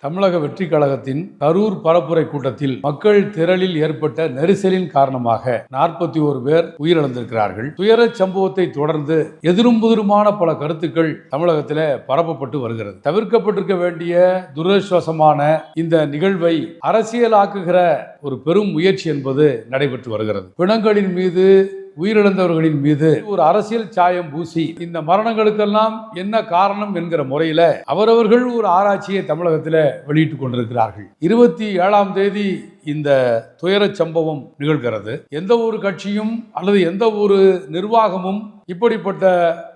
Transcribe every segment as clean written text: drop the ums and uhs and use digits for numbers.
தமிழக வெற்றி கழகத்தின் கரூர் பரப்புரை கூட்டத்தில் மக்கள் திரளில் ஏற்பட்ட நெரிசலின் காரணமாக 41 பேர் உயிரிழந்திருக்கிறார்கள். துயரச் சம்பவத்தை தொடர்ந்து எதிரும் புதிருமான பல கருத்துக்கள் தமிழகத்தில் பரப்பப்பட்டு வருகிறது. தவிர்க்கப்பட்டிருக்க வேண்டிய துரதிர்ஷ்டவசமான இந்த நிகழ்வை அரசியலாக்குகிற ஒரு பெரும் முயற்சி என்பது நடைபெற்று வருகிறது. பிணங்களின் மீது உயிரிழந்தவர்களின் மீது ஒரு அரசியல் சாயம் பூசி இந்த மரணங்களுக்கெல்லாம் என்ன காரணம் என்கிற முறையில அவரவர்கள் ஒரு ஆராய்ச்சியை தமிழகத்தில் வெளியிட்டுக் கொண்டிருக்கிறார்கள். 27ஆம் தேதி இந்த துயரச் சம்பவம் நிகழ்கிறது. எந்த ஒரு கட்சியும் அல்லது எந்த ஒரு நிர்வாகமும் இப்படிப்பட்ட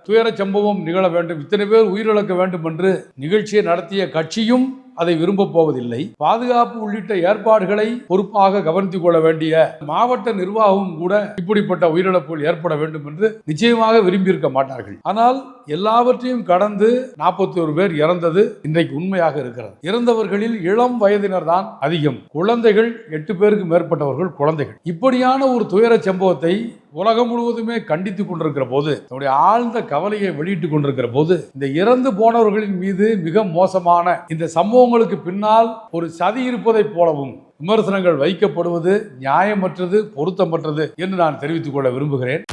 துயரச் சம்பவம் நிகழ வேண்டும், இத்தனை பேர் உயிரிழக்க வேண்டும் என்று நிகழ்ச்சியை நடத்திய கட்சியும் அதை விரும்ப போவதில்லை. பாதுகாப்பு உள்ளிட்ட ஏற்பாடுகளை பொறுப்பாக கவனித்துக் கொள்ள வேண்டிய மாவட்ட நிர்வாகம் கூட இப்படிப்பட்ட உயிரிழப்புகள் ஏற்பட வேண்டும் என்று நிச்சயமாக விரும்பியிருக்க மாட்டார்கள். ஆனால் எல்லாவற்றையும் கடந்து 41 பேர் இறந்தது இன்றைக்கு உண்மையாக இருக்கிறது. இறந்தவர்களில் இளம் வயதினர் தான் அதிகம். குழந்தைகள் 8 பேருக்கு மேற்பட்டவர்கள் குழந்தைகள். இப்படியான ஒரு துயர சம்பவத்தை உலகம் முழுவதுமே கண்டித்துக் கொண்டிருக்கிற போது, தன்னுடைய ஆழ்ந்த கவலையை வெளியிட்டுக் கொண்டிருக்கிற போது, இந்த இறந்து போனவர்களின் மீது மிக மோசமான இந்த சம்பவங்களுக்கு பின்னால் ஒரு சதி இருப்பதை போலவும் விமர்சனங்கள் வைக்கப்படுவது நியாயமற்றது, பொருத்தமற்றது என்று நான் தெரிவித்துக் கொள்ள விரும்புகிறேன்.